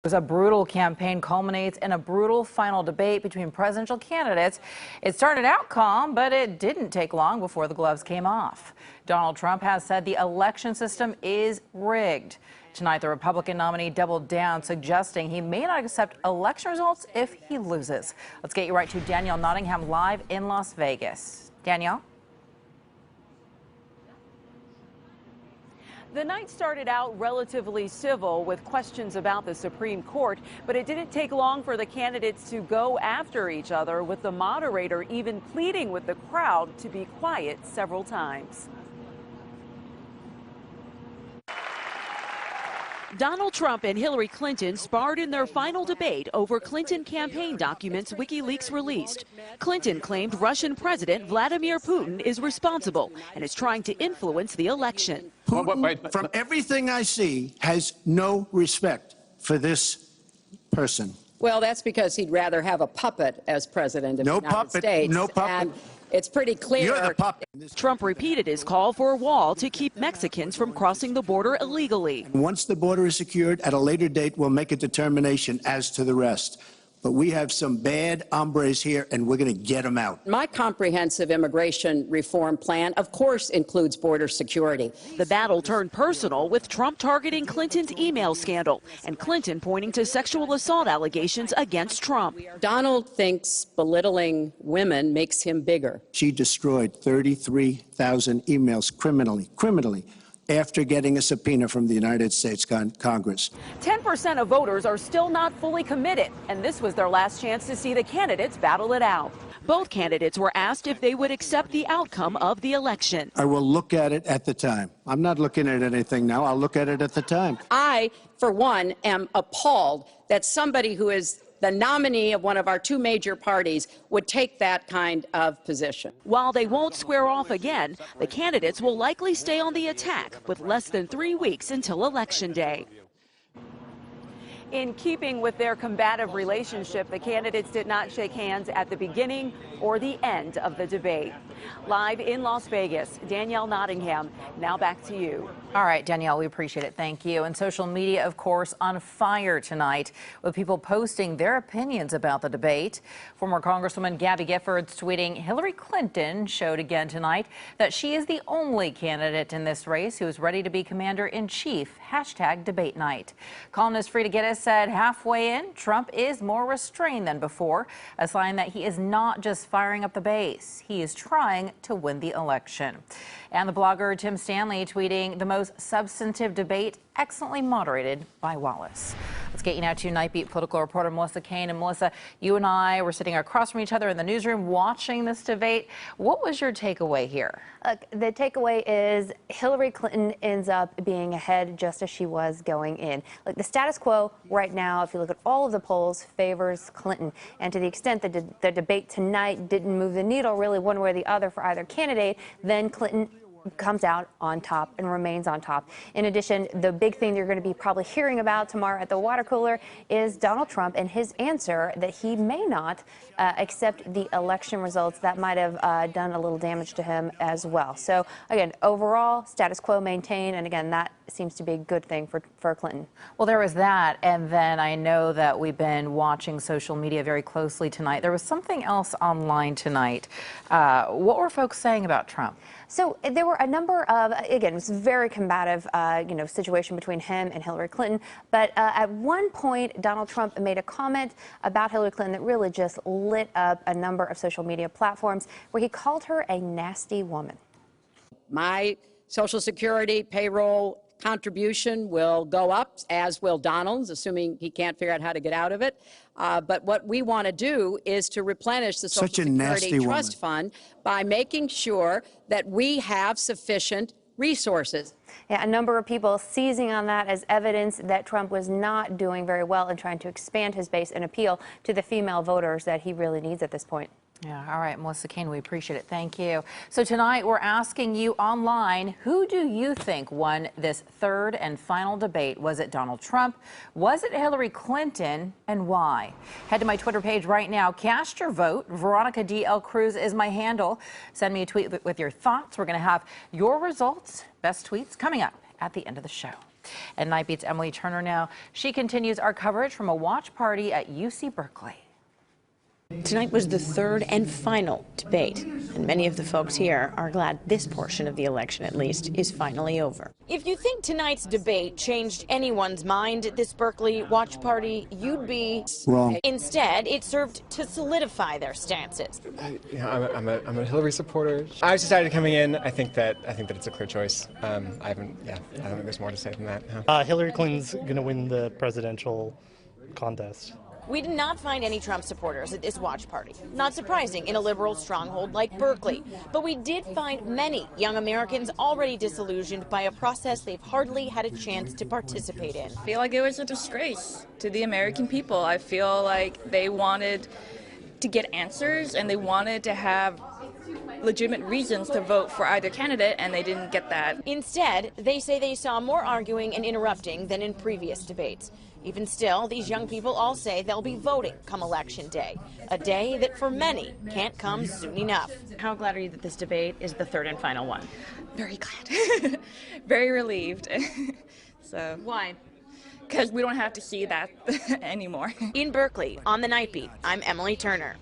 A brutal campaign culminates in a brutal final debate between presidential candidates. It started out calm, but it didn't take long before the gloves came off. Donald Trump has said the election system is rigged. Tonight, the Republican nominee doubled down, suggesting he may not accept election results if he loses. Let's get you right to Danielle Nottingham live in Las Vegas. Danielle? The night started out relatively civil with questions about the Supreme Court, but it didn't take long for the candidates to go after each other, with the moderator even pleading with the crowd to be quiet several times. Donald Trump and Hillary Clinton sparred in their final debate over Clinton campaign documents WikiLeaks released. Clinton claimed Russian President Vladimir Putin is responsible and is trying to influence the election. Putin, from everything I see, has no respect for this person. Well, that's because he'd rather have a puppet as president of the United States. No puppet. And it's pretty clear. You're the puppet. Trump repeated his call for a wall to keep Mexicans from crossing the border illegally. Once the border is secured, at a later date, we'll make a determination as to the rest. But we have some bad hombres here, and we're going to get them out. My comprehensive immigration reform plan, of course, includes border security. The battle turned personal, with Trump targeting Clinton's email scandal and Clinton pointing to sexual assault allegations against Trump. Donald thinks belittling women makes him bigger. She destroyed 33,000 emails criminally, after getting a subpoena from the United States Congress. 10% of voters are still not fully committed, and this was their last chance to see the candidates battle it out. Both candidates were asked if they would accept the outcome of the election. I will look at it at the time. I'm not looking at anything now. I'll look at it at the time. I, for one, am appalled that somebody who is the nominee of one of our two major parties would take that kind of position. While they won't square off again, the candidates will likely stay on the attack with less than 3 weeks until Election Day. In keeping with their combative relationship, the candidates did not shake hands at the beginning or the end of the debate. Live in Las Vegas, Danielle Nottingham. Now back to you. All right, Danielle, we appreciate it. Thank you. And social media, of course, on fire tonight, with people posting their opinions about the debate. Former Congresswoman Gabby Giffords tweeting, Hillary Clinton showed again tonight that she is the only candidate in this race who is ready to be commander-in-chief. #debate night. Columnist Frida Geddes said halfway in, Trump is more restrained than before, a sign that he is not just firing up the base. He is trying to win the election. And the blogger Tim Stanley tweeting, the most substantive debate, excellently moderated by Wallace. Let's get you now to Night Beat political reporter Melissa Kane. And Melissa, you and I were sitting across from each other in the newsroom watching this debate. What was your takeaway here? The takeaway is Hillary Clinton ends up being ahead just as she was going in. Like the status quo right now, if you look at all of the polls, favors Clinton. And to the extent that the debate tonight didn't move the needle really one way or the other for either candidate, then Clinton comes out on top and remains on top. In addition, the big thing you're going to be probably hearing about tomorrow at the water cooler is Donald Trump and his answer that he may not accept the election results. That might have done a little damage to him as well. So again, overall, status quo maintained, and again, that seems to be a good thing for Clinton. Well, there was that, and then I know that we've been watching social media very closely tonight. There was something else online tonight. What were folks saying about Trump? So there were a number of, again, it was a very combative, situation between him and Hillary Clinton. But at one point, Donald Trump made a comment about Hillary Clinton that really just lit up a number of social media platforms, where he called her a nasty woman. My Social Security payroll contribution will go up, as will Donald's, assuming he can't figure out how to get out of it. But what we want to do is to replenish the Social Security Trust Fund by making sure that we have sufficient resources. Yeah, a number of people seizing on that as evidence that Trump was not doing very well in trying to expand his base and appeal to the female voters that he really needs at this point. Yeah, all right, Melissa Kane, we appreciate it. Thank you. So tonight we're asking you online, who do you think won this third and final debate? Was it Donald Trump? Was it Hillary Clinton? And why? Head to my Twitter page right now. Cast your vote. Veronica DL Cruz is my handle. Send me a tweet with your thoughts. We're going to have your results, best tweets, coming up at the end of the show. And Night Beat's Emily Turner now. She continues our coverage from a watch party at UC Berkeley. Tonight was the third and final debate, and many of the folks here are glad this portion of the election, at least, is finally over. If you think tonight's debate changed anyone's mind at this Berkeley watch party, you'd be wrong. Instead, it served to solidify their stances. I'm a Hillary supporter. I was decided coming in. I think that it's a clear choice. I don't think there's more to say than that. Hillary Clinton's going to win the presidential contest. We did not find any Trump supporters at this watch party. Not surprising in a liberal stronghold like Berkeley. But we did find many young Americans already disillusioned by a process they've hardly had a chance to participate in. I feel like it was a disgrace to the American people. I feel like they wanted to get answers and they wanted to have legitimate reasons to vote for either candidate, and they didn't get that. Instead, they say they saw more arguing and interrupting than in previous debates. Even still, these young people all say they'll be voting come Election Day, a day that for many can't come soon enough. How glad are you that this debate is the third and final one? Very glad. Very relieved. So Why? Because we don't have to see that anymore. In Berkeley, on the Night Beat, I'm Emily Turner.